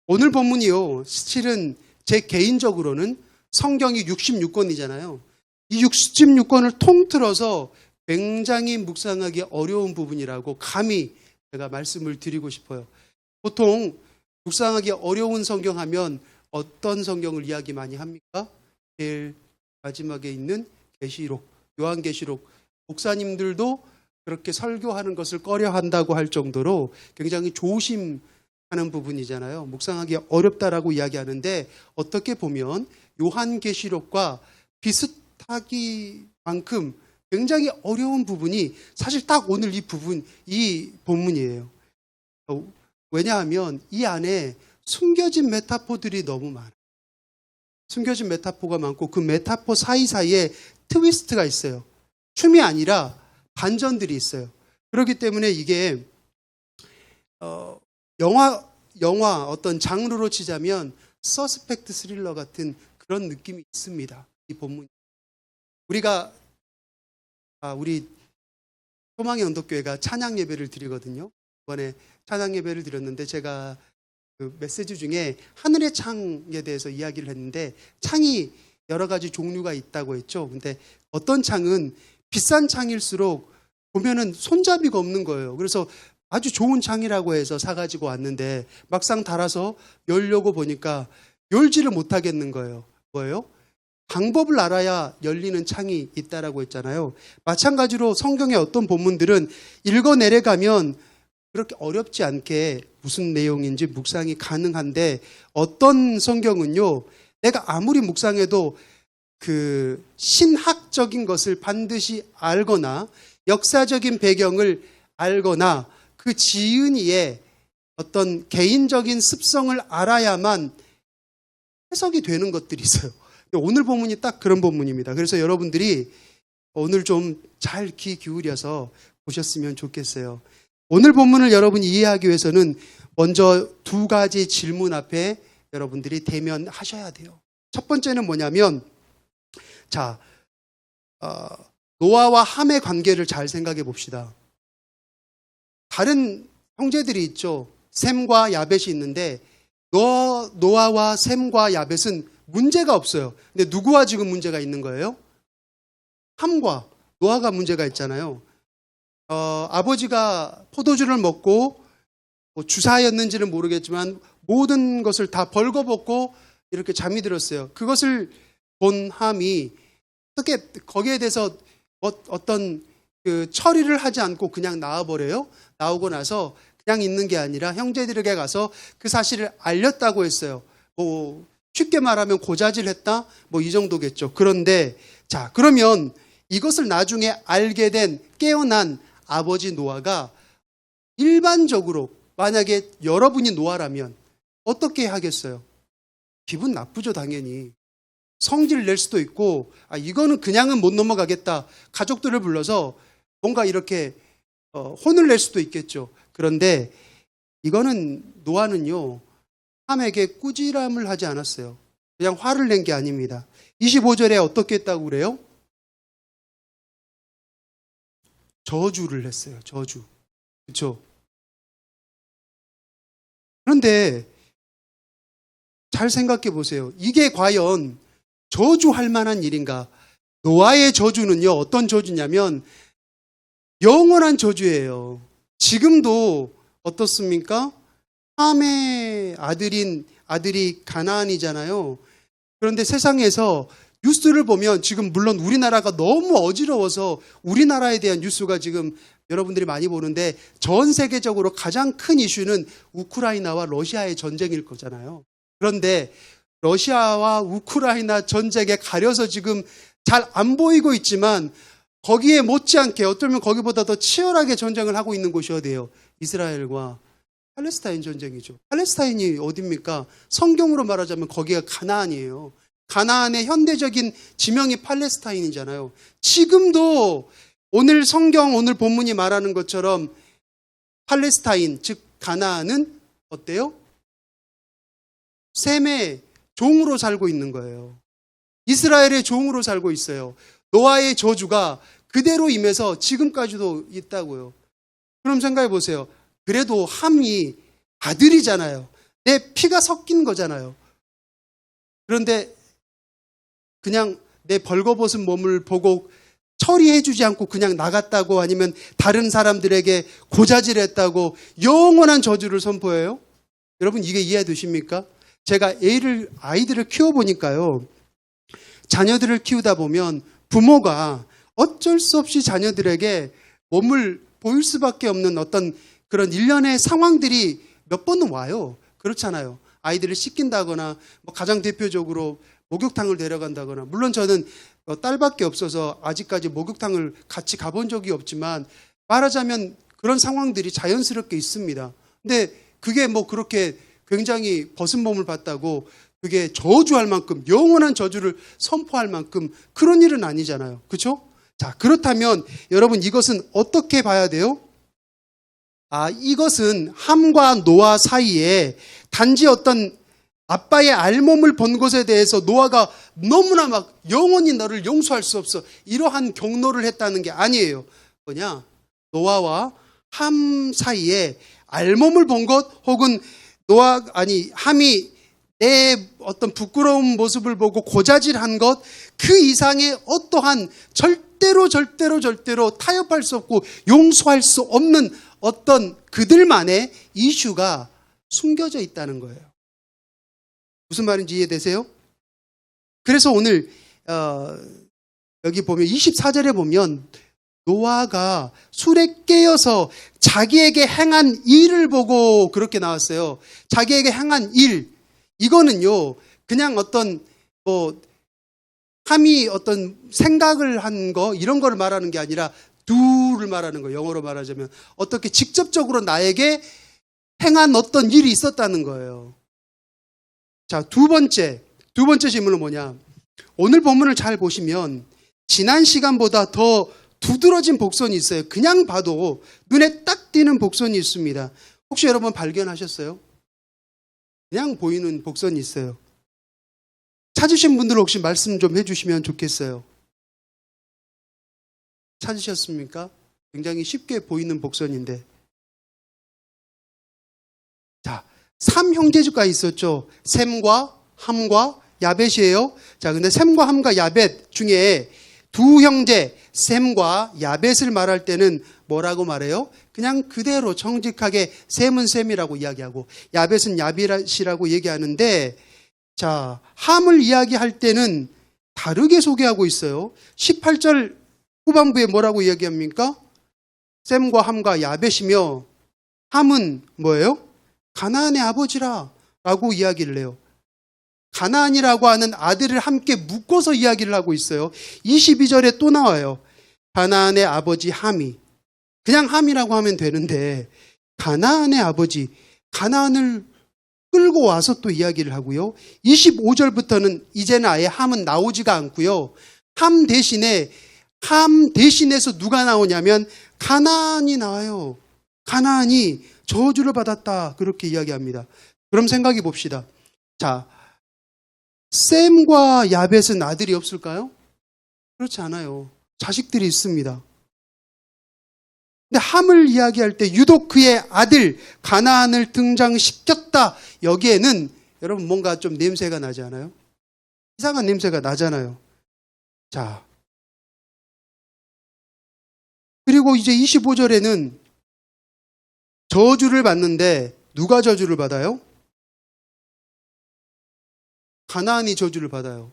오늘 본문이요. 실은 제 개인적으로는 성경이 66권이잖아요. 이 66권을 통틀어서 굉장히 묵상하기 어려운 부분이라고 감히 제가 말씀을 드리고 싶어요. 보통 묵상하기 어려운 성경 하면 어떤 성경을 이야기 많이 합니까? 제일 마지막에 있는 계시록, 요한계시록. 목사님들도 그렇게 설교하는 것을 꺼려 한다고 할 정도로 굉장히 조심하는 부분이잖아요. 묵상하기 어렵다라고 이야기하는데 어떻게 보면 요한계시록과 비슷하기만큼 굉장히 어려운 부분이 사실 딱 오늘 이 본문이에요. 왜냐하면 이 안에 숨겨진 메타포들이 너무 많아요. 숨겨진 메타포가 많고 그 메타포 사이사이에 트위스트가 있어요. 춤이 아니라 반전들이 있어요. 그렇기 때문에 이게 영화 어떤 장르로 치자면 서스펙트 스릴러 같은 그런 느낌이 있습니다. 이 본문. 우리 소망의 언덕교회가 찬양 예배를 드리거든요. 이번에 찬양 예배를 드렸는데 제가 그 메시지 중에 하늘의 창에 대해서 이야기를 했는데 창이 여러 가지 종류가 있다고 했죠. 근데 어떤 창은 비싼 창일수록 보면은 손잡이가 없는 거예요. 그래서 아주 좋은 창이라고 해서 사가지고 왔는데 막상 달아서 열려고 보니까 열지를 못하겠는 거예요. 뭐예요? 방법을 알아야 열리는 창이 있다라고 했잖아요. 마찬가지로 성경의 어떤 본문들은 읽어내려가면 그렇게 어렵지 않게 무슨 내용인지 묵상이 가능한데 어떤 성경은요, 내가 아무리 묵상해도 그 신학적인 것을 반드시 알거나 역사적인 배경을 알거나 그 지은이의 어떤 개인적인 습성을 알아야만 해석이 되는 것들이 있어요. 오늘 본문이 딱 그런 본문입니다. 그래서 여러분들이 오늘 좀 잘 귀 기울여서 보셨으면 좋겠어요. 오늘 본문을 여러분이 이해하기 위해서는 먼저 두 가지 질문 앞에 여러분들이 대면하셔야 돼요. 첫 번째는 뭐냐면, 노아와 함의 관계를 잘 생각해 봅시다. 다른 형제들이 있죠. 셈과 야벳이 있는데 노아와 셈과 야벳은 문제가 없어요. 근데 누구와 지금 문제가 있는 거예요? 함과 노아가 문제가 있잖아요. 아버지가 포도주를 먹고 주사였는지는 모르겠지만 모든 것을 다 벌거벗고 이렇게 잠이 들었어요. 그것을 본 함이 어떻게 거기에 대해서 어떤 그 처리를 하지 않고 그냥 나와버려요. 나오고 나서 그냥 있는 게 아니라 형제들에게 가서 그 사실을 알렸다고 했어요. 쉽게 말하면 고자질했다? 이 정도겠죠. 그런데 그러면 이것을 나중에 알게 된 깨어난 아버지 노아가 일반적으로 만약에 여러분이 노아라면 어떻게 하겠어요? 기분 나쁘죠, 당연히. 성질을 낼 수도 있고, 이거는 그냥은 못 넘어가겠다. 가족들을 불러서 뭔가 이렇게 혼을 낼 수도 있겠죠. 그런데 이거는 노아는요, 함에게 꾸지람을 하지 않았어요. 그냥 화를 낸 게 아닙니다. 25절에 어떻게 했다고 그래요? 저주를 했어요. 저주. 그렇죠? 그런데 잘 생각해 보세요. 이게 과연 저주할 만한 일인가? 노아의 저주는요, 어떤 저주냐면 영원한 저주예요. 지금도 어떻습니까? 함의 아들이 가나안이잖아요. 그런데 세상에서 뉴스를 보면 지금 물론 우리나라가 너무 어지러워서 우리나라에 대한 뉴스가 지금 여러분들이 많이 보는데 전 세계적으로 가장 큰 이슈는 우크라이나와 러시아의 전쟁일 거잖아요. 그런데 러시아와 우크라이나 전쟁에 가려서 지금 잘 안 보이고 있지만 거기에 못지않게 어쩌면 거기보다 더 치열하게 전쟁을 하고 있는 곳이 어디예요? 이스라엘과 팔레스타인 전쟁이죠. 팔레스타인이 어디입니까? 성경으로 말하자면 거기가 가나안이에요. 가나안의 현대적인 지명이 팔레스타인이잖아요. 지금도 오늘 성경, 오늘 본문이 말하는 것처럼 팔레스타인, 즉 가나안은 어때요? 셈의 종으로 살고 있는 거예요. 이스라엘의 종으로 살고 있어요. 노아의 저주가 그대로 임해서 지금까지도 있다고요. 그럼 생각해 보세요. 그래도 함이 아들이잖아요. 내 피가 섞인 거잖아요. 그런데 그냥 내 벌거벗은 몸을 보고 처리해주지 않고 그냥 나갔다고, 아니면 다른 사람들에게 고자질했다고 영원한 저주를 선포해요? 여러분, 이게 이해되십니까? 제가 아이들을 키워보니까요, 자녀들을 키우다 보면 부모가 어쩔 수 없이 자녀들에게 몸을 보일 수밖에 없는 어떤 그런 일련의 상황들이 몇 번은 와요. 그렇잖아요. 아이들을 씻긴다거나, 가장 대표적으로 목욕탕을 데려간다거나, 물론 저는 딸밖에 없어서 아직까지 목욕탕을 같이 가본 적이 없지만, 말하자면 그런 상황들이 자연스럽게 있습니다. 근데 그게 그렇게 굉장히 벗은 몸을 봤다고 그게 저주할 만큼, 영원한 저주를 선포할 만큼 그런 일은 아니잖아요. 그렇죠? 자, 그렇다면 여러분, 이것은 어떻게 봐야 돼요? 이것은 함과 노아 사이에 단지 어떤 아빠의 알몸을 본 것에 대해서 노아가 너무나 영원히 너를 용서할 수 없어, 이러한 경로를 했다는 게 아니에요. 노아와 함 사이에 알몸을 본 것, 혹은 함이 내 어떤 부끄러운 모습을 보고 고자질한 것, 그 이상의 어떠한 절대로 타협할 수 없고 용서할 수 없는 어떤 그들만의 이슈가 숨겨져 있다는 거예요. 무슨 말인지 이해되세요? 그래서 오늘 여기 보면 24절에 보면 노아가 술에 깨어서 자기에게 행한 일을 보고 그렇게 나왔어요. 자기에게 행한 일, 이거는요 그냥 어떤 함이 어떤 생각을 한 거, 이런 거를 말하는 게 아니라 do를 말하는 거예요. 영어로 말하자면 어떻게 직접적으로 나에게 행한 어떤 일이 있었다는 거예요. 자, 두 번째 질문은 뭐냐? 오늘 본문을 잘 보시면 지난 시간보다 더 두드러진 복선이 있어요. 그냥 봐도 눈에 딱 띄는 복선이 있습니다. 혹시 여러분 발견하셨어요? 그냥 보이는 복선이 있어요. 찾으신 분들 혹시 말씀 좀 해주시면 좋겠어요. 찾으셨습니까? 굉장히 쉽게 보이는 복선인데. 자, 3형제가 있었죠. 셈과 함과 야벳이에요. 자, 근데 셈과 함과 야벳 중에 두 형제 셈과 야벳을 말할 때는 뭐라고 말해요? 그냥 그대로 정직하게 셈은 셈이라고 이야기하고 야벳은 야벳이라고 얘기하는데, 자, 함을 이야기할 때는 다르게 소개하고 있어요. 18절 후반부에 뭐라고 이야기합니까? 셈과 함과 야벳이며, 함은 뭐예요? 가나안의 아버지라 라고 이야기를 해요. 가나안이라고 하는 아들을 함께 묶어서 이야기를 하고 있어요. 22절에 또 나와요. 가나안의 아버지 함이. 그냥 함이라고 하면 되는데 가나안의 아버지, 가나안을 끌고 와서 또 이야기를 하고요. 25절부터는 이제는 아예 함은 나오지가 않고요. 함 대신에서 누가 나오냐면 가나안이 나와요. 가나안이 저주를 받았다, 그렇게 이야기합니다. 그럼 생각해 봅시다. 자, 셈과 야벳은 아들이 없을까요? 그렇지 않아요. 자식들이 있습니다. 근데 함을 이야기할 때 유독 그의 아들 가나안을 등장시켰다. 여기에는 여러분 뭔가 좀 냄새가 나지 않아요? 이상한 냄새가 나잖아요. 자, 그리고 이제 25절에는 저주를 받는데 누가 저주를 받아요? 가나안이 저주를 받아요.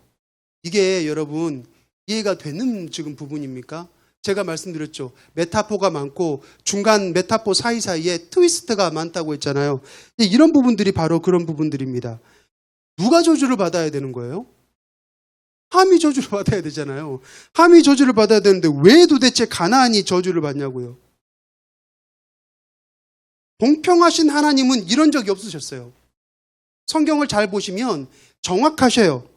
이게 여러분 이해가 되는 지금 부분입니까? 제가 말씀드렸죠. 메타포가 많고 중간 메타포 사이사이에 트위스트가 많다고 했잖아요. 이런 부분들이 바로 그런 부분들입니다. 누가 저주를 받아야 되는 거예요? 함이 저주를 받아야 되잖아요. 함이 저주를 받아야 되는데 왜 도대체 가나안이 저주를 받냐고요? 공평하신 하나님은 이런 적이 없으셨어요. 성경을 잘 보시면 정확하셔요.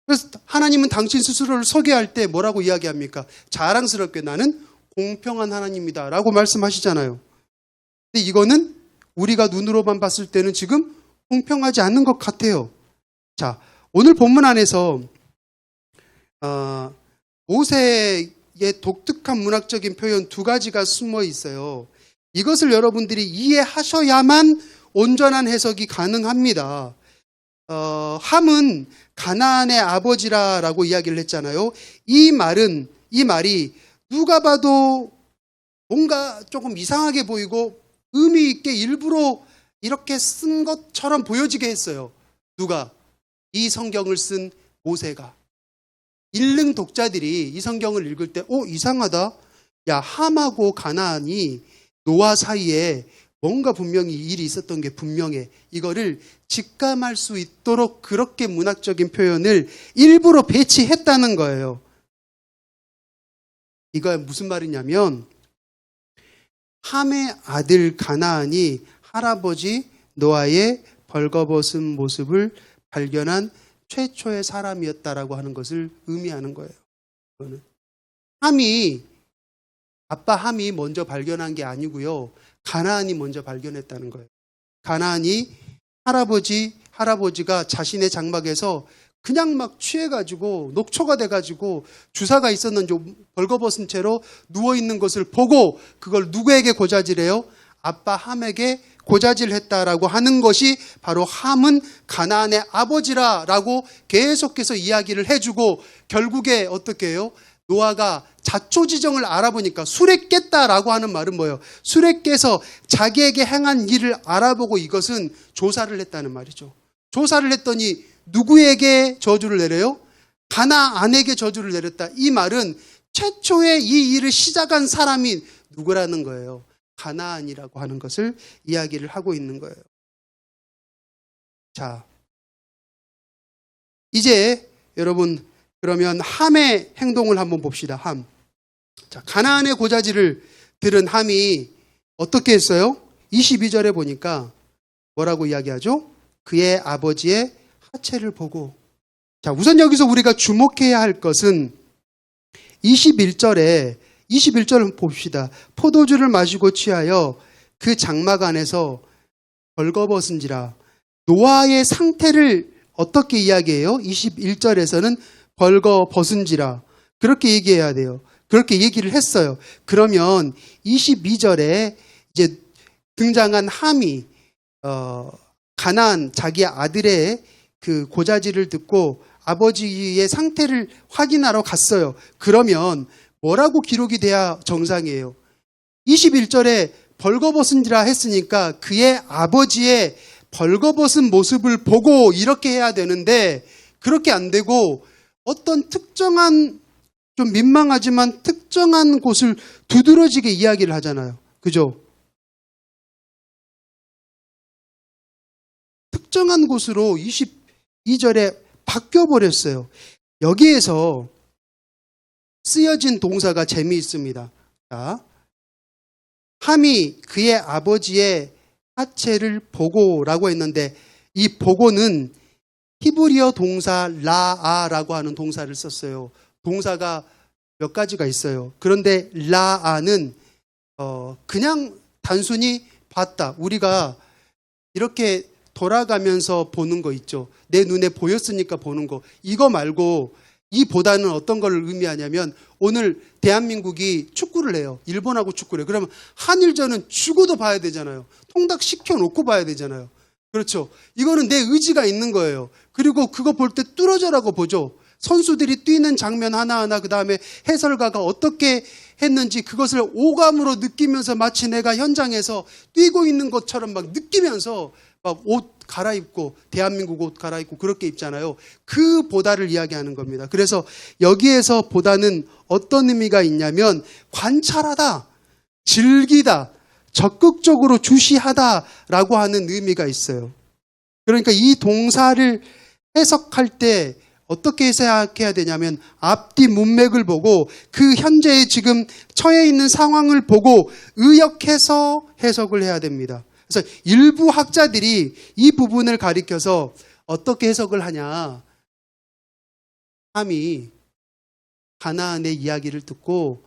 그래서 하나님은 당신 스스로를 소개할 때 뭐라고 이야기합니까? 자랑스럽게 나는 공평한 하나님이다 라고 말씀하시잖아요. 근데 이거는 우리가 눈으로만 봤을 때는 지금 공평하지 않는 것 같아요. 자, 오늘 본문 안에서 모세의 독특한 문학적인 표현 두 가지가 숨어 있어요. 이것을 여러분들이 이해하셔야만 온전한 해석이 가능합니다. 함은 가나안의 아버지라고 이야기를 했잖아요. 이 말이 누가 봐도 뭔가 조금 이상하게 보이고 의미 있게 일부러 이렇게 쓴 것처럼 보여지게 했어요. 누가? 이 성경을 쓴 모세가. 읽는 독자들이 이 성경을 읽을 때 이상하다. 야, 함하고 가나안이 노아 사이에 뭔가 분명히 일이 있었던 게 분명해. 이거를 직감할 수 있도록 그렇게 문학적인 표현을 일부러 배치했다는 거예요. 이거 무슨 말이냐면 함의 아들 가나안이 할아버지 노아의 벌거벗은 모습을 발견한 최초의 사람이었다라고 하는 것을 의미하는 거예요. 이거는 아빠 함이 먼저 발견한 게 아니고요. 가나안이 먼저 발견했다는 거예요. 가나안이 할아버지가 자신의 장막에서 그냥 막 취해가지고 녹초가 돼가지고 주사가 있었는지 벌거벗은 채로 누워있는 것을 보고 그걸 누구에게 고자질해요? 아빠 함에게 고자질했다라고 하는 것이 바로 함은 가나안의 아버지라라고 계속해서 이야기를 해주고 결국에 어떻게 해요? 노아가 자초지정을 알아보니까 술에 깼다라고 하는 말은 뭐예요? 술에 깨서 자기에게 행한 일을 알아보고 이것은 조사를 했다는 말이죠. 조사를 했더니 누구에게 저주를 내려요? 가나안에게 저주를 내렸다. 이 말은 최초의 이 일을 시작한 사람이 누구라는 거예요? 가나안이라고 하는 것을 이야기를 하고 있는 거예요. 자, 이제 여러분 그러면 함의 행동을 한번 봅시다. 함. 자, 가나안의 고자질을 들은 함이 어떻게 했어요? 22절에 보니까 뭐라고 이야기하죠? 그의 아버지의 하체를 보고. 자, 우선 여기서 우리가 주목해야 할 것은 21절을 봅시다. 포도주를 마시고 취하여 그 장막 안에서 벌거벗은지라. 노아의 상태를 어떻게 이야기해요? 21절에서는 벌거벗은지라. 그렇게 얘기해야 돼요. 그렇게 얘기를 했어요. 그러면 22절에 이제 등장한 함이 가나안 자기 아들의 그 고자질을 듣고 아버지의 상태를 확인하러 갔어요. 그러면 뭐라고 기록이 돼야 정상이에요? 21절에 벌거벗은지라 했으니까 그의 아버지의 벌거벗은 모습을 보고 이렇게 해야 되는데 그렇게 안 되고 어떤 특정한 좀 민망하지만 특정한 곳을 두드러지게 이야기를 하잖아요. 그죠? 특정한 곳으로 22절에 바뀌어버렸어요. 여기에서 쓰여진 동사가 재미있습니다. 자, 함이 그의 아버지의 하체를 보고라고 했는데 이 보고는 히브리어 동사 라아라고 하는 동사를 썼어요. 동사가 몇 가지가 있어요. 그런데 라아는 그냥 단순히 봤다. 우리가 이렇게 돌아가면서 보는 거 있죠. 내 눈에 보였으니까 보는 거. 이거 말고 이 보다는 어떤 걸 의미하냐면 오늘 대한민국이 축구를 해요. 일본하고 축구를 해요. 그러면 한일전은 죽어도 봐야 되잖아요. 통닭 시켜놓고 봐야 되잖아요. 그렇죠. 이거는 내 의지가 있는 거예요. 그리고 그거 볼 때 뚫어져라고 보죠. 선수들이 뛰는 장면 하나하나 그 다음에 해설가가 어떻게 했는지 그것을 오감으로 느끼면서 마치 내가 현장에서 뛰고 있는 것처럼 막 느끼면서 막 옷 갈아입고 대한민국 옷 갈아입고 그렇게 입잖아요. 그 보다를 이야기하는 겁니다. 그래서 여기에서 보다는 어떤 의미가 있냐면 관찰하다, 즐기다, 적극적으로 주시하다라고 하는 의미가 있어요. 그러니까 이 동사를 해석할 때 어떻게 해석해야 되냐면 앞뒤 문맥을 보고 그 현재에 지금 처해 있는 상황을 보고 의역해서 해석을 해야 됩니다. 그래서 일부 학자들이 이 부분을 가리켜서 어떻게 해석을 하냐. 함이 가나안의 이야기를 듣고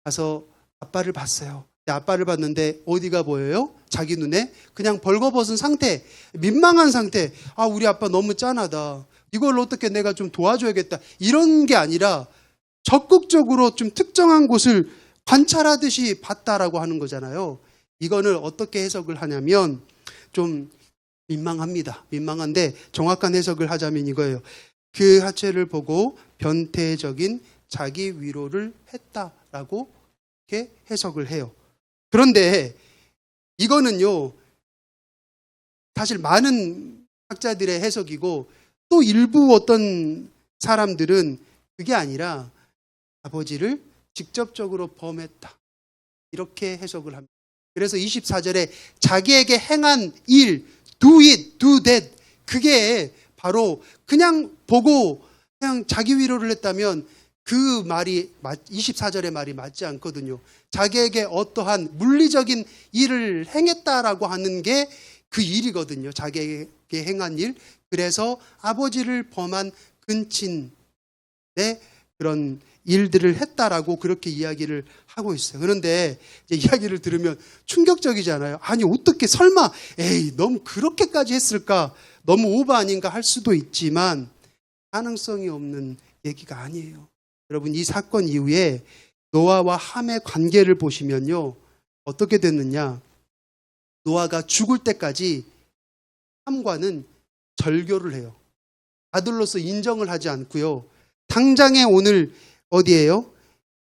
가서 아빠를 봤어요. 아빠를 봤는데 어디가 보여요? 자기 눈에 그냥 벌거벗은 상태, 민망한 상태. 아, 우리 아빠 너무 짠하다. 이걸 어떻게 내가 좀 도와줘야겠다. 이런 게 아니라 적극적으로 좀 특정한 곳을 관찰하듯이 봤다라고 하는 거잖아요. 이거를 어떻게 해석을 하냐면 좀 민망합니다. 민망한데 정확한 해석을 하자면 이거예요. 그 하체를 보고 변태적인 자기 위로를 했다라고 이렇게 해석을 해요. 그런데 이거는요, 사실 많은 학자들의 해석이고 또 일부 어떤 사람들은 그게 아니라 아버지를 직접적으로 범했다, 이렇게 해석을 합니다. 그래서 24절에 자기에게 행한 일, do it, do that, 그게 바로 그냥 보고 그냥 자기 위로를 했다면 그 말이 24절의 말이 맞지 않거든요. 자기에게 어떠한 물리적인 일을 행했다라고 하는 게 그 일이거든요. 자기에게 행한 일. 그래서 아버지를 범한 근친의 그런 일들을 했다라고 그렇게 이야기를 하고 있어요. 그런데 이제 이야기를 들으면 충격적이잖아요. 아니 어떻게 설마 에이 너무 그렇게까지 했을까? 너무 오버 아닌가 할 수도 있지만 가능성이 없는 얘기가 아니에요. 여러분, 이 사건 이후에 노아와 함의 관계를 보시면요, 어떻게 됐느냐? 노아가 죽을 때까지 함과는 절교를 해요. 아들로서 인정을 하지 않고요. 당장에 오늘 어디예요?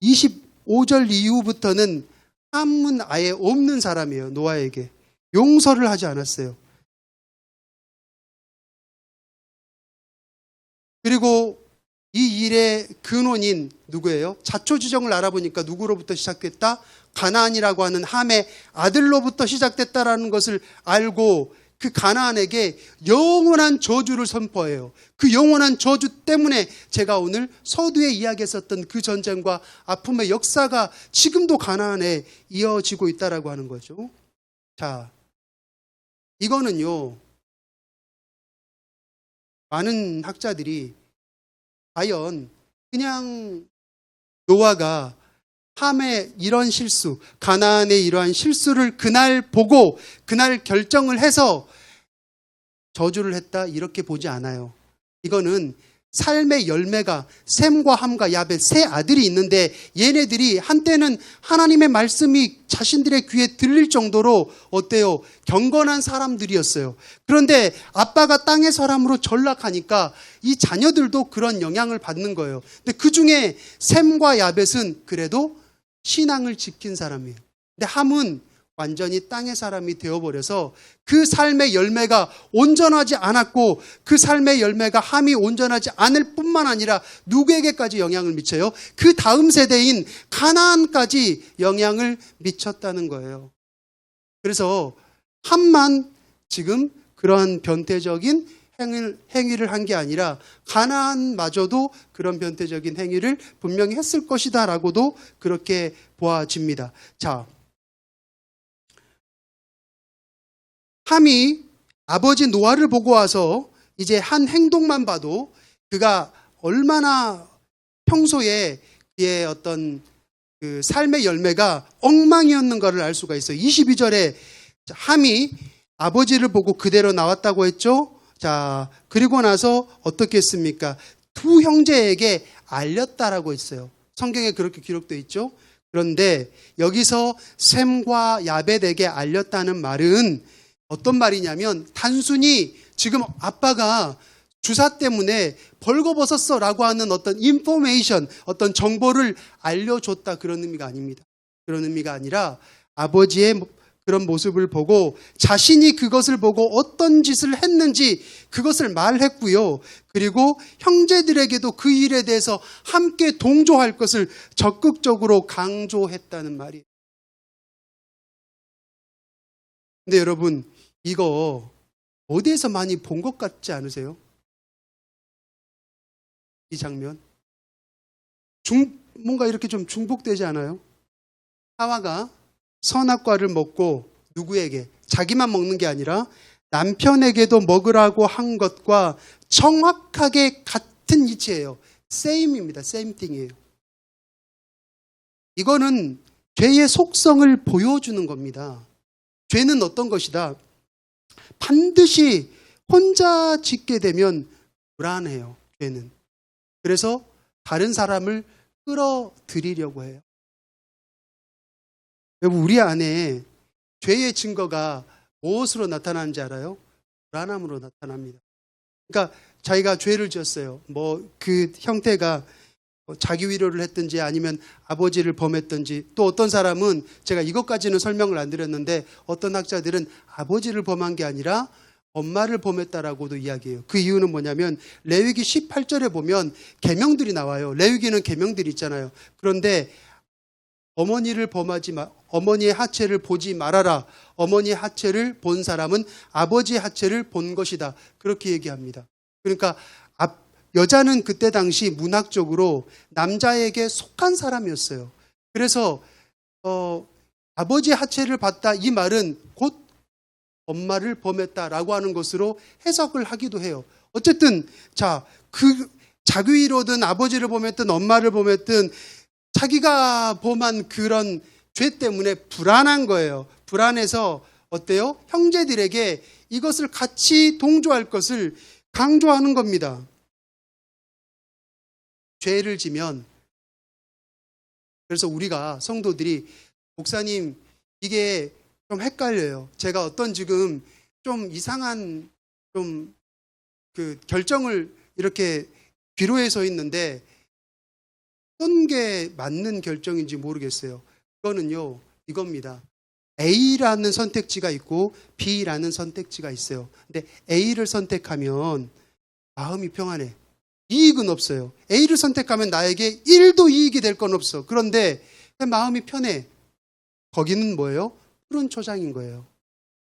25절 이후부터는 함은 아예 없는 사람이에요. 노아에게 용서를 하지 않았어요. 그리고 이 일의 근원인 누구예요? 자초지종을 알아보니까 누구로부터 시작됐다? 가나안이라고 하는 함의 아들로부터 시작됐다라는 것을 알고 그 가나안에게 영원한 저주를 선포해요. 그 영원한 저주 때문에 제가 오늘 서두에 이야기했었던 그 전쟁과 아픔의 역사가 지금도 가나안에 이어지고 있다라고 하는 거죠. 자, 이거는요, 많은 학자들이 과연 그냥 노아가 함의 이런 실수, 가나안의 이러한 실수를 그날 보고 그날 결정을 해서 저주를 했다, 이렇게 보지 않아요. 이거는 삶의 열매가 셈과 함과 야벳 세 아들이 있는데 얘네들이 한때는 하나님의 말씀이 자신들의 귀에 들릴 정도로 어때요? 경건한 사람들이었어요. 그런데 아빠가 땅의 사람으로 전락하니까 이 자녀들도 그런 영향을 받는 거예요. 근데 그 중에 셈과 야벳은 그래도 신앙을 지킨 사람이에요. 근데 함은 완전히 땅의 사람이 되어버려서 그 삶의 열매가 온전하지 않았고 그 삶의 열매가 함이 온전하지 않을 뿐만 아니라 누구에게까지 영향을 미쳐요? 그 다음 세대인 가나안까지 영향을 미쳤다는 거예요. 그래서 함만 지금 그러한 변태적인 행위를 한 게 아니라 가나안마저도 그런 변태적인 행위를 분명히 했을 것이다라고도 그렇게 보아집니다. 자, 함이 아버지 노아를 보고 와서 이제 한 행동만 봐도 그가 얼마나 평소에 그의 어떤 그 삶의 열매가 엉망이었는가를 알 수가 있어요. 22절에 함이 아버지를 보고 그대로 나왔다고 했죠. 자, 그리고 나서 어떻게 했습니까? 두 형제에게 알렸다라고 했어요. 성경에 그렇게 기록되어 있죠. 그런데 여기서 셈과 야벳에게 알렸다는 말은 어떤 말이냐면 단순히 지금 아빠가 주사 때문에 벌거벗었어 라고 하는 어떤 인포메이션, 어떤 정보를 알려줬다, 그런 의미가 아닙니다. 그런 의미가 아니라 아버지의 그런 모습을 보고 자신이 그것을 보고 어떤 짓을 했는지 그것을 말했고요. 그리고 형제들에게도 그 일에 대해서 함께 동조할 것을 적극적으로 강조했다는 말이에요. 근데 여러분, 이거 어디에서 많이 본 것 같지 않으세요? 이 장면. 뭔가 이렇게 좀 중복되지 않아요? 하와가 선악과를 먹고 누구에게? 자기만 먹는 게 아니라 남편에게도 먹으라고 한 것과 정확하게 같은 이치예요. same입니다. same thing이에요. 이거는 죄의 속성을 보여주는 겁니다. 죄는 어떤 것이다? 반드시 혼자 짓게 되면 불안해요. 죄는. 그래서 다른 사람을 끌어들이려고 해요. 여러분, 우리 안에 죄의 증거가 무엇으로 나타나는지 알아요? 불안함으로 나타납니다. 그러니까 자기가 죄를 지었어요. 뭐 그 형태가 자기 위로를 했든지 아니면 아버지를 범했든지, 또 어떤 사람은, 제가 이것까지는 설명을 안 드렸는데, 어떤 학자들은 아버지를 범한 게 아니라 엄마를 범했다라고도 이야기해요. 그 이유는 뭐냐면 레위기 18절에 보면 계명들이 나와요. 레위기는 계명들이 있잖아요. 그런데 어머니를 범하지 마, 어머니의 하체를 보지 말아라. 어머니의 하체를 본 사람은 아버지의 하체를 본 것이다. 그렇게 얘기합니다. 그러니까 여자는 그때 당시 문학적으로 남자에게 속한 사람이었어요. 그래서 아버지의 하체를 봤다, 이 말은 곧 엄마를 범했다라고 하는 것으로 해석을 하기도 해요. 어쨌든 그 자기 위로든 아버지를 범했든 엄마를 범했든 자기가 범한 그런 죄 때문에 불안한 거예요. 불안해서 어때요? 형제들에게 이것을 같이 동조할 것을 강조하는 겁니다. 죄를 지면, 그래서 우리가 성도들이, 목사님 이게 좀 헷갈려요. 제가 어떤 지금 좀 이상한 그 결정을 이렇게 귀로에 서 있는데 어떤 게 맞는 결정인지 모르겠어요. 그거는요, 이겁니다. A라는 선택지가 있고 B라는 선택지가 있어요. 근데 A를 선택하면 마음이 평안해. 이익은 없어요. A를 선택하면 나에게 1도 이익이 될 건 없어. 그런데 마음이 편해. 거기는 뭐예요? 푸른 초장인 거예요.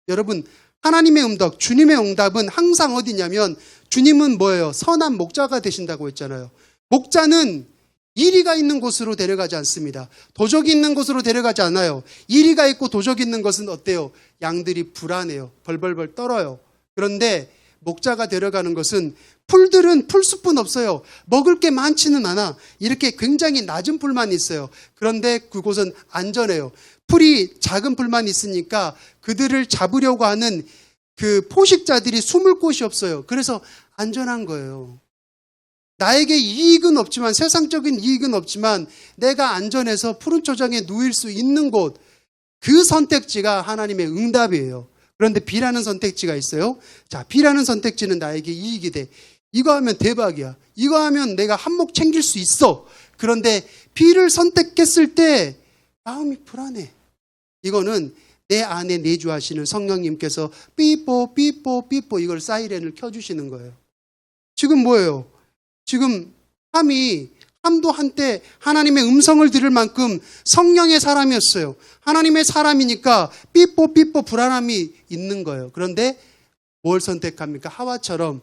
여러분, 하나님의 응답, 주님의 응답은 항상 어디냐면, 주님은 뭐예요? 선한 목자가 되신다고 했잖아요. 목자는 이리가 있는 곳으로 데려가지 않습니다. 도적이 있는 곳으로 데려가지 않아요. 이리가 있고 도적이 있는 것은 어때요? 양들이 불안해요. 벌벌벌 떨어요. 그런데 목자가 데려가는 것은, 풀들은 풀숲은 없어요. 먹을 게 많지는 않아. 이렇게 굉장히 낮은 풀만 있어요. 그런데 그곳은 안전해요. 풀이 작은 풀만 있으니까 그들을 잡으려고 하는 그 포식자들이 숨을 곳이 없어요. 그래서 안전한 거예요. 나에게 이익은 없지만, 세상적인 이익은 없지만 내가 안전해서 푸른 초장에 누일 수 있는 곳, 그 선택지가 하나님의 응답이에요. 그런데 B라는 선택지가 있어요. B라는 선택지는 나에게 이익이 돼. 이거 하면 대박이야. 이거 하면 내가 한몫 챙길 수 있어. 그런데 B를 선택했을 때 마음이 불안해. 이거는 내 안에 내주하시는 성령님께서 삐뽀 삐뽀 삐뽀 이걸 사이렌을 켜주시는 거예요. 지금 뭐예요? 지금 함도 한때 하나님의 음성을 들을 만큼 성령의 사람이었어요. 하나님의 사람이니까 삐뽀 삐뽀 불안함이 있는 거예요. 그런데 뭘 선택합니까? 하와처럼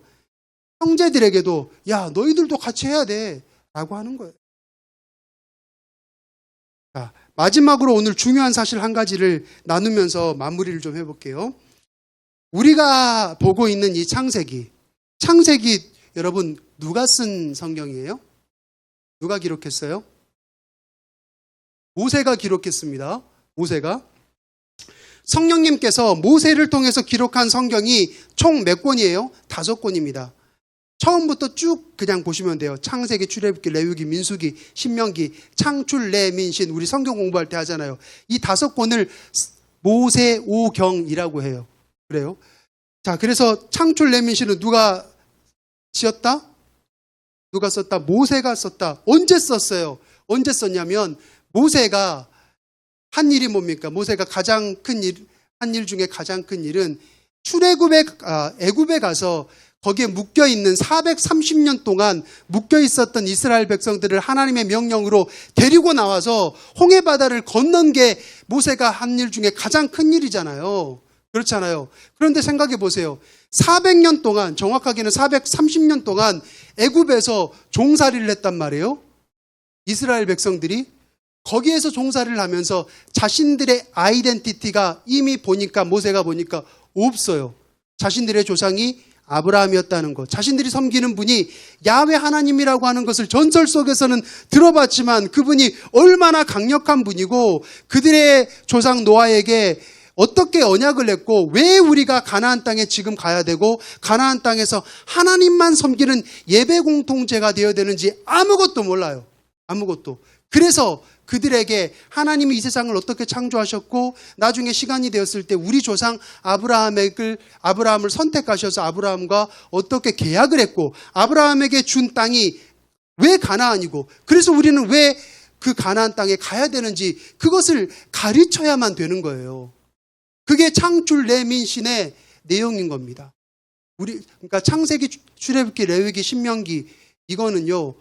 형제들에게도 야, 너희들도 같이 해야 돼 라고 하는 거예요. 자, 마지막으로 오늘 중요한 사실 한 가지를 나누면서 마무리를 좀 해볼게요. 우리가 보고 있는 이 창세기 여러분 누가 쓴 성경이에요? 누가 기록했어요? 모세가 기록했습니다. 모세가. 성령님께서 모세를 통해서 기록한 성경이 총 몇 권이에요? 5권입니다. 처음부터 쭉 그냥 보시면 돼요. 창세기, 출애굽기, 레위기, 민수기, 신명기, 창출, 내, 민, 신. 우리 성경 공부할 때 하잖아요. 이 5권을 모세오경이라고 해요. 그래요? 자, 그래서 창출, 내, 민, 신은 누가 지었다? 누가 썼다? 모세가 썼다. 언제 썼어요? 언제 썼냐면 모세가 한 일이 뭡니까? 모세가 가장 큰 일, 한 일 중에 가장 큰 일은 애굽에 가서 거기에 묶여있는 430년 동안 묶여있었던 이스라엘 백성들을 하나님의 명령으로 데리고 나와서 홍해바다를 건넌 게 모세가 한 일 중에 가장 큰 일이잖아요. 그렇잖아요. 그런데 생각해 보세요. 400년 동안, 정확하게는 430년 동안 애굽에서 종살이를 했단 말이에요. 이스라엘 백성들이 거기에서 종살이를 하면서 자신들의 아이덴티티가 이미 보니까, 모세가 보니까 없어요. 자신들의 조상이 아브라함이었다는 것, 자신들이 섬기는 분이 야훼 하나님이라고 하는 것을 전설 속에서는 들어봤지만 그분이 얼마나 강력한 분이고 그들의 조상 노아에게 어떻게 언약을 했고 왜 우리가 가나안 땅에 지금 가야 되고 가나안 땅에서 하나님만 섬기는 예배 공통체가 되어야 되는지 아무것도 몰라요. 아무것도. 그래서 그들에게 하나님이 이 세상을 어떻게 창조하셨고 나중에 시간이 되었을 때 우리 조상 아브라함을 선택하셔서 아브라함과 어떻게 계약을 했고 아브라함에게 준 땅이 왜 가나안이고 그래서 우리는 왜 그 가나안 땅에 가야 되는지 그것을 가르쳐야만 되는 거예요. 그게 창출 레민신의 내용인 겁니다. 그러니까 창세기, 출애굽기, 레위기, 신명기 이거는요.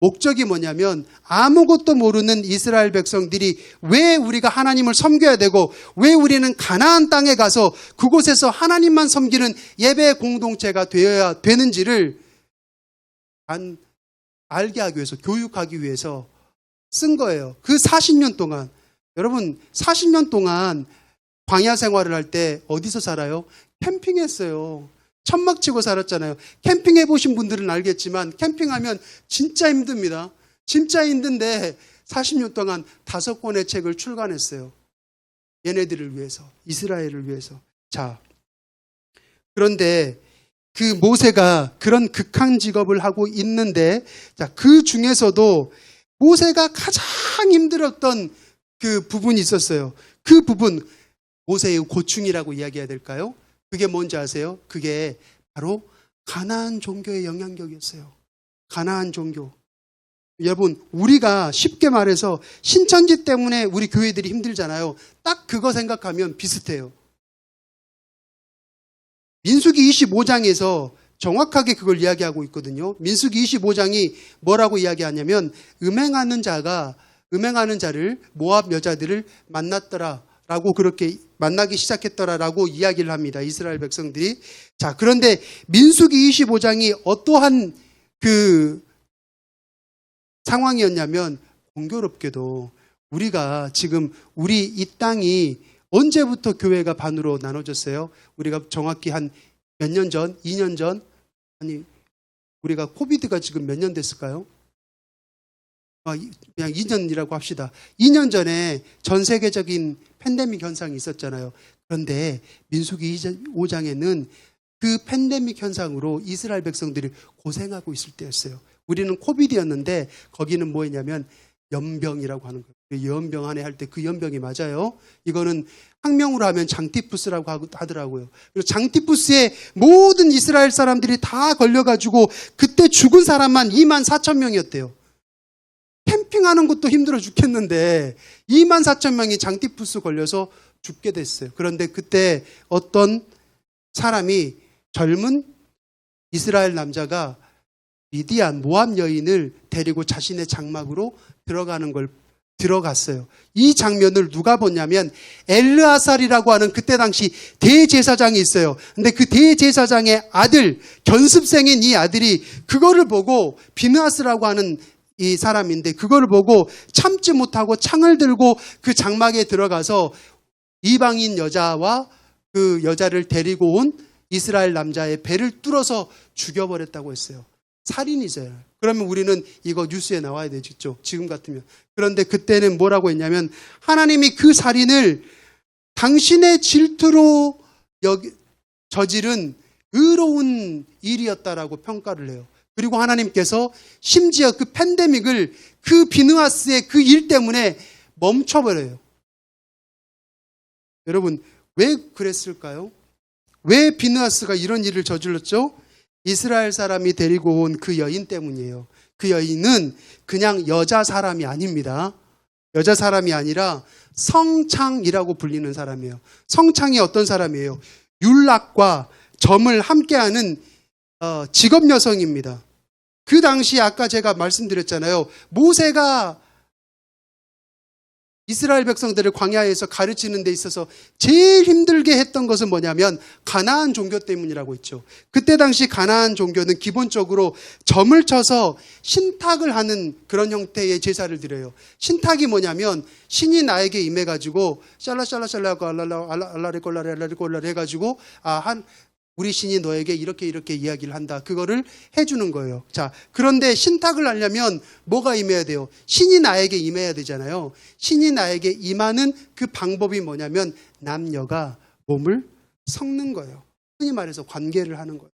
목적이 뭐냐면 아무것도 모르는 이스라엘 백성들이 왜 우리가 하나님을 섬겨야 되고 왜 우리는 가나안 땅에 가서 그곳에서 하나님만 섬기는 예배 공동체가 되어야 되는지를 알게 하기 위해서 교육하기 위해서 쓴 거예요. 그 40년 동안 여러분 40년 동안 광야 생활을 할 때 어디서 살아요? 캠핑했어요. 천막 치고 살았잖아요. 캠핑해 보신 분들은 알겠지만 캠핑하면 진짜 힘듭니다. 진짜 힘든데 40년 동안 5권의 책을 출간했어요. 얘네들을 위해서, 이스라엘을 위해서. 자, 그런데 그 모세가 그런 극한 직업을 하고 있는데 자, 그 중에서도 모세가 가장 힘들었던 그 부분이 있었어요. 그 부분 모세의 고충이라고 이야기해야 될까요? 그게 뭔지 아세요? 그게 바로 가나안 종교의 영향력이었어요. 가나안 종교. 여러분, 우리가 쉽게 말해서 신천지 때문에 우리 교회들이 힘들잖아요. 딱 그거 생각하면 비슷해요. 민수기 25장에서 정확하게 그걸 이야기하고 있거든요. 민수기 25장이 뭐라고 이야기하냐면 음행하는 자를 모압 여자들을 만났더라. 라고 그렇게 만나기 시작했더라라고 이야기를 합니다. 이스라엘 백성들이. 자, 그런데 민수기 25장이 어떠한 그 상황이었냐면 공교롭게도 우리가 지금 우리 이 땅이 언제부터 교회가 반으로 나눠졌어요? 우리가 정확히 한 몇 년 전, 2년 전, 아니 우리가 코비드가 지금 몇 년 됐을까요? 그냥 2년이라고 합시다. 2년 전에 전 세계적인 팬데믹 현상이 있었잖아요. 그런데 민수기 5장에는 그 팬데믹 현상으로 이스라엘 백성들이 고생하고 있을 때였어요. 우리는 코비드였는데 거기는 뭐였냐면 연병이라고 하는 거예요. 연병 안에 할 때 그 연병이 맞아요. 이거는 학명으로 하면 장티푸스라고 하더라고요. 그리고 장티푸스에 모든 이스라엘 사람들이 다 걸려가지고 그때 죽은 사람만 24,000명이었대요. 캠핑하는 것도 힘들어 죽겠는데 24,000명이 장티푸스 걸려서 죽게 됐어요. 그런데 그때 어떤 사람이 젊은 이스라엘 남자가 미디안 모압 여인을 데리고 자신의 장막으로 들어갔어요. 이 장면을 누가 보냐면 엘르아살이라고 하는 그때 당시 대제사장이 있어요. 근데 그 대제사장의 아들, 견습생인 이 아들이 그거를 보고 비느하스라고 하는 이 사람인데 그거를 보고 참지 못하고 창을 들고 그 장막에 들어가서 이방인 여자와 그 여자를 데리고 온 이스라엘 남자의 배를 뚫어서 죽여버렸다고 했어요. 살인이잖아요. 그러면 우리는 이거 뉴스에 나와야 되겠죠. 지금 같으면. 그런데 그때는 뭐라고 했냐면 하나님이 그 살인을 당신의 질투로 저지른 의로운 일이었다라고 평가를 해요. 그리고 하나님께서 심지어 그 팬데믹을 그 비느하스의 그 일 때문에 멈춰버려요. 여러분, 왜 그랬을까요? 왜 비느하스가 이런 일을 저질렀죠? 이스라엘 사람이 데리고 온 그 여인 때문이에요. 그 여인은 그냥 여자 사람이 아닙니다. 여자 사람이 아니라 성창이라고 불리는 사람이에요. 성창이 어떤 사람이에요? 율락과 점을 함께하는 직업 여성입니다. 그 당시 아까 제가 말씀드렸잖아요. 모세가 이스라엘 백성들을 광야에서 가르치는 데 있어서 제일 힘들게 했던 것은 뭐냐면 가나안 종교 때문이라고 했죠. 그때 당시 가나안 종교는 기본적으로 점을 쳐서 신탁을 하는 그런 형태의 제사를 드려요. 신탁이 뭐냐면 신이 나에게 임해가지고 샬라샬라샬라 알라리꼴라리 해가지고 우리 신이 너에게 이렇게 이야기를 한다. 그거를 해주는 거예요. 자, 그런데 신탁을 하려면 뭐가 임해야 돼요? 신이 나에게 임해야 되잖아요. 신이 나에게 임하는 그 방법이 뭐냐면 남녀가 몸을 섞는 거예요. 흔히 말해서 관계를 하는 거예요.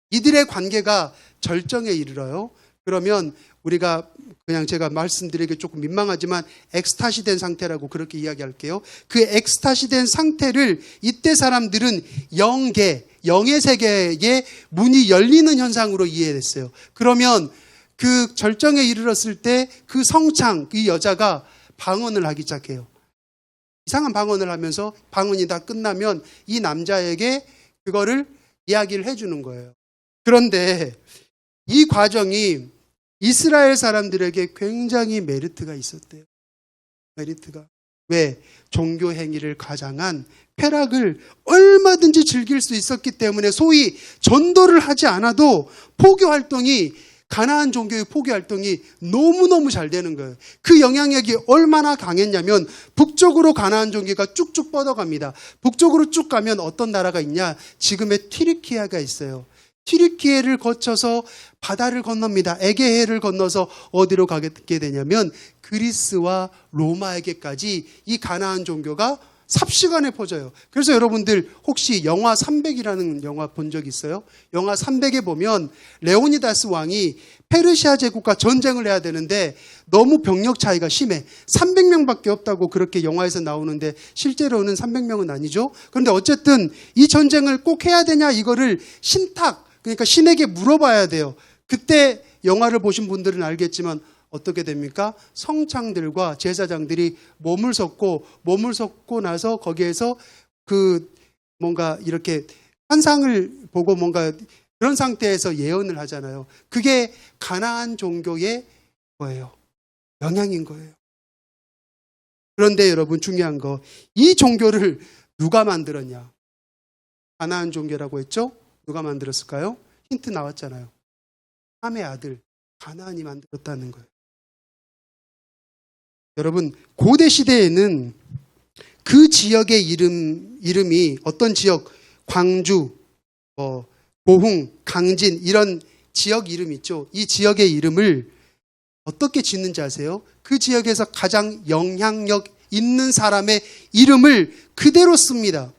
이들의 관계가 절정에 이르러요. 그러면 우리가 그냥 제가 말씀드리기 조금 민망하지만 엑스타시 된 상태라고 그렇게 이야기할게요. 그 엑스타시 된 상태를 이때 사람들은 영의 세계에 문이 열리는 현상으로 이해했어요. 그러면 그 절정에 이르렀을 때 그 성창, 이 여자가 방언을 하기 시작해요. 이상한 방언을 하면서 방언이 다 끝나면 이 남자에게 그거를 이야기를 해주는 거예요. 그런데 이 과정이 이스라엘 사람들에게 굉장히 메리트가 있었대요. 메리트가. 왜? 종교 행위를 가장한 쾌락을 얼마든지 즐길 수 있었기 때문에 소위 전도를 하지 않아도 포교 활동이, 가나안 종교의 포교 활동이 너무너무 잘 되는 거예요. 그 영향력이 얼마나 강했냐면 북쪽으로 가나안 종교가 쭉쭉 뻗어갑니다. 북쪽으로 쭉 가면 어떤 나라가 있냐? 지금의 튀르키예가 있어요. 튀르키예를 거쳐서 바다를 건넙니다. 에게해를 건너서 어디로 가게 되냐면 그리스와 로마에게까지 이 가나안 종교가 삽시간에 퍼져요. 그래서 여러분들 혹시 영화 300이라는 영화 본 적 있어요? 영화 300에 보면 레오니다스 왕이 페르시아 제국과 전쟁을 해야 되는데 너무 병력 차이가 심해. 300명밖에 없다고 그렇게 영화에서 나오는데 실제로는 300명은 아니죠. 그런데 어쨌든 이 전쟁을 꼭 해야 되냐 이거를 신탁, 그러니까 신에게 물어봐야 돼요. 그때 영화를 보신 분들은 알겠지만 어떻게 됩니까? 성창들과 제사장들이 몸을 섞고 나서 거기에서 그 뭔가 이렇게 환상을 보고 뭔가 그런 상태에서 예언을 하잖아요. 그게 가나안 종교의 거예요. 영향인 거예요. 그런데 여러분 중요한 거, 이 종교를 누가 만들었냐? 가나안 종교라고 했죠? 누가 만들었을까요? 힌트 나왔잖아요. 함의 아들 가나안이 만들었다는 거예요. 여러분, 고대 시대에는 그 지역의 이름이 어떤 지역, 광주, 보흥, 강진 이런 지역 이름 있죠. 이 지역의 이름을 어떻게 짓는지 아세요? 그 지역에서 가장 영향력 있는 사람의 이름을 그대로 씁니다.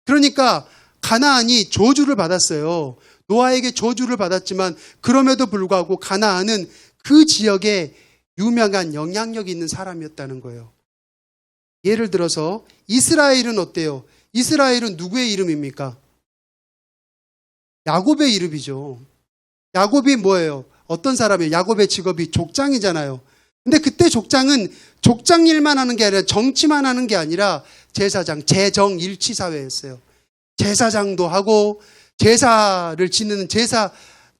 그러니까 가나안이 저주를 받았어요. 노아에게 저주를 받았지만 그럼에도 불구하고 가나안은 그 지역에 유명한 영향력 있는 사람이었다는 거예요. 예를 들어서 이스라엘은 어때요? 이스라엘은 누구의 이름입니까? 야곱의 이름이죠. 야곱이 뭐예요? 어떤 사람이에요? 야곱의 직업이 족장이잖아요. 근데 그때 족장은 족장 일만 하는 게 아니라 정치만 하는 게 아니라 제사장, 제정일치사회였어요. 제사장도 하고 제사를 지내는 제사도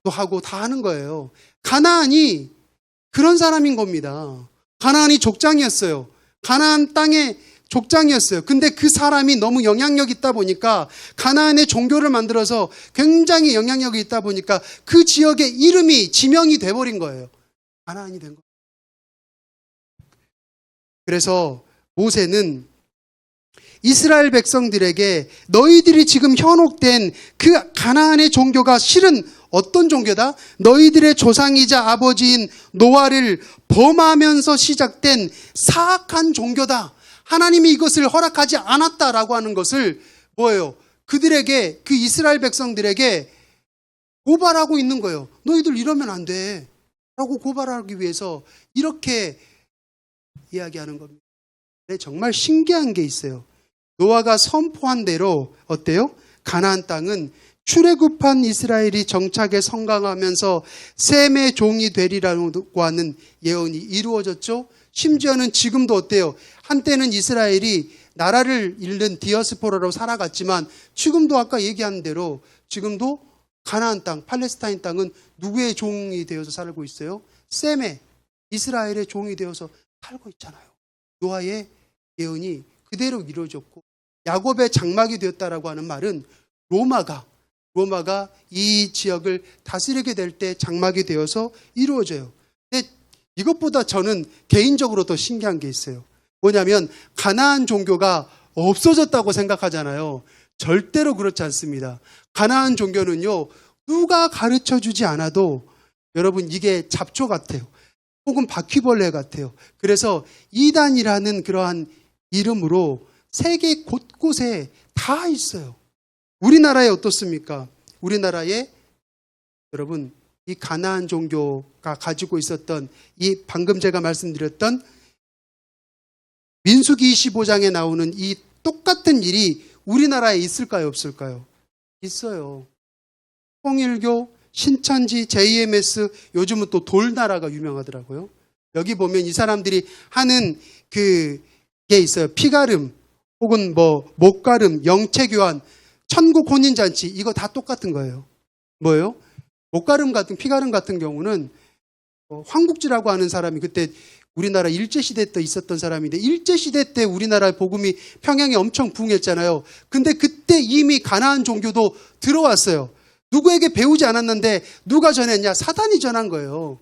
하고 다 하는 거예요. 가나안이 그런 사람인 겁니다. 가나안이 족장이었어요. 가나안 땅의 족장이었어요. 근데 그 사람이 너무 영향력 있다 보니까 가나안의 종교를 만들어서 굉장히 영향력이 있다 보니까 그 지역의 이름이 지명이 돼버린 거예요. 가나안이 된 거예요. 그래서 모세는 이스라엘 백성들에게 너희들이 지금 현혹된 그 가나안의 종교가 실은 어떤 종교다? 너희들의 조상이자 아버지인 노아를 범하면서 시작된 사악한 종교다. 하나님이 이것을 허락하지 않았다라고 하는 것을 뭐예요? 그들에게, 그 이스라엘 백성들에게 고발하고 있는 거예요. 너희들 이러면 안 돼. 라고 고발하기 위해서 이렇게 이야기하는 겁니다. 네, 정말 신기한 게 있어요. 노아가 선포한 대로 어때요? 가나안 땅은 출애굽한 이스라엘이 정착에 성강하면서 셈의 종이 되리라고 하는 예언이 이루어졌죠. 심지어는 지금도 어때요? 한때는 이스라엘이 나라를 잃는 디아스포라로 살아갔지만 지금도 아까 얘기한 대로 지금도 가나안 땅, 팔레스타인 땅은 누구의 종이 되어서 살고 있어요? 셈의, 이스라엘의 종이 되어서 살고 있잖아요. 노아의 예언이 그대로 이루어졌고 야곱의 장막이 되었다라고 하는 말은 로마가 이 지역을 다스리게 될 때 장막이 되어서 이루어져요. 근데 이것보다 저는 개인적으로 더 신기한 게 있어요. 뭐냐면 가나안 종교가 없어졌다고 생각하잖아요. 절대로 그렇지 않습니다. 가나안 종교는요, 누가 가르쳐 주지 않아도 여러분 이게 잡초 같아요. 혹은 바퀴벌레 같아요. 그래서 이단이라는 그러한 이름으로 세계 곳곳에 다 있어요. 우리나라에 어떻습니까? 우리나라에 여러분 이 가나안 종교가 가지고 있었던 이 방금 제가 말씀드렸던 민수기 25장에 나오는 이 똑같은 일이 우리나라에 있을까요, 없을까요? 있어요. 통일교, 신천지, JMS, 요즘은 또 돌나라가 유명하더라고요. 여기 보면 이 사람들이 하는 그게 있어요. 피가름, 혹은 뭐 목가름, 영체교환, 천국 혼인잔치, 이거 다 똑같은 거예요. 뭐예요? 목가름 같은, 피가름 같은 경우는 황국지라고 하는 사람이 그때 우리나라 일제시대 때 있었던 사람인데, 일제시대 때 우리나라 복음이 평양에 엄청 부흥했잖아요. 근데 그때 이미 가나안 종교도 들어왔어요. 누구에게 배우지 않았는데 누가 전했냐? 사단이 전한 거예요.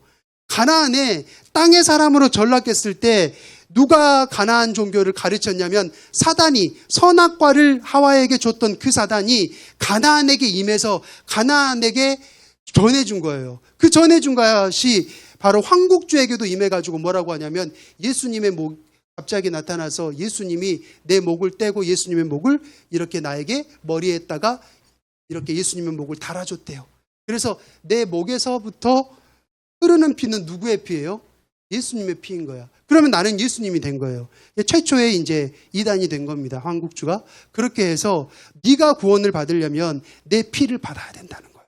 가나안에 땅의 사람으로 전락했을 때 누가 가나안 종교를 가르쳤냐면, 사단이, 선악과를 하와에게 줬던 그 사단이 가나안에게 임해서 가나안에게 전해준 거예요. 그 전해준 것이 바로 황국주에게도 임해가지고 뭐라고 하냐면, 예수님의 목, 갑자기 나타나서 예수님이 내 목을 떼고 예수님의 목을 이렇게 나에게 머리에다가 이렇게 예수님의 목을 달아줬대요. 그래서 내 목에서부터 흐르는 피는 누구의 피예요? 예수님의 피인 거야. 그러면 나는 예수님이 된 거예요. 최초의 이제 이단이 된 겁니다. 황국주가. 그렇게 해서 네가 구원을 받으려면 내 피를 받아야 된다는 거예요.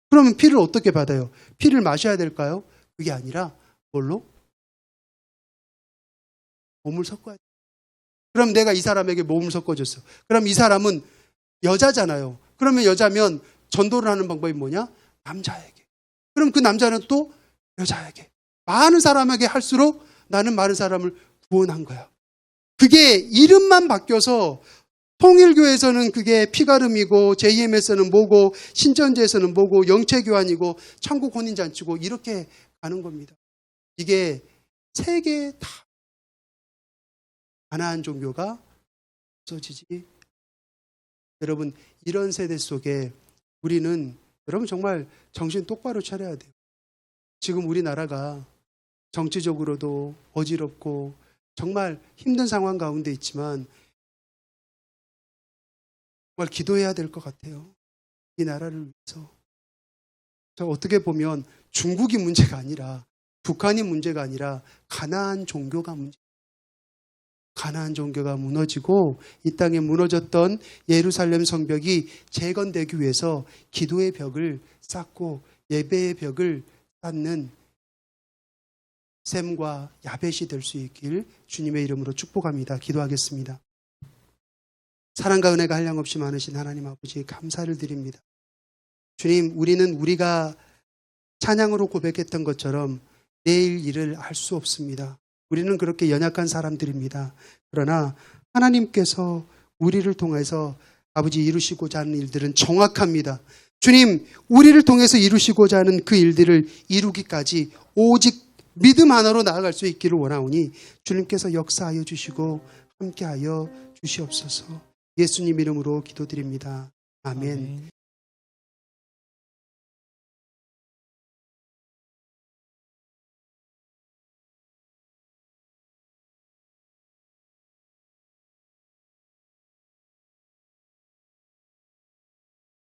그러면 피를 어떻게 받아요? 피를 마셔야 될까요? 그게 아니라 뭘로? 몸을 섞어야 돼. 그럼 내가 이 사람에게 몸을 섞어줬어. 그럼 이 사람은 여자잖아요. 그러면 여자면 전도를 하는 방법이 뭐냐? 남자에게. 그럼 그 남자는 또 여자에게. 많은 사람에게 할수록 나는 많은 사람을 구원한 거야. 그게 이름만 바뀌어서 통일교에서는 그게 피가름이고, JM에서는 뭐고, 신천지에서는 뭐고, 영체교환이고, 천국 혼인잔치고, 이렇게 가는 겁니다. 이게 세계 다 가나안 종교가 없어지지. 여러분, 이런 세대 속에 우리는, 여러분 정말 정신 똑바로 차려야 돼요. 지금 우리나라가 정치적으로도 어지럽고 정말 힘든 상황 가운데 있지만 정말 기도해야 될 것 같아요. 이 나라를 위해서. 어떻게 보면 중국이 문제가 아니라, 북한이 문제가 아니라 가나안 종교가 문제. 가나안 종교가 무너지고 이 땅에 무너졌던 예루살렘 성벽이 재건되기 위해서 기도의 벽을 쌓고 예배의 벽을 쌓는 셈과 야벳이 될 수 있길 주님의 이름으로 축복합니다. 기도하겠습니다. 사랑과 은혜가 한량없이 많으신 하나님 아버지, 감사를 드립니다. 주님, 우리는 우리가 찬양으로 고백했던 것처럼 내일 일을 알 수 없습니다. 우리는 그렇게 연약한 사람들입니다. 그러나 하나님께서 우리를 통해서 아버지 이루시고자 하는 일들은 정확합니다. 주님, 우리를 통해서 이루시고자 하는 그 일들을 이루기까지 오직 믿음 하나로 나아갈 수 있기를 원하오니 주님께서 역사하여 주시고 함께하여 주시옵소서. 예수님 이름으로 기도드립니다. 아멘.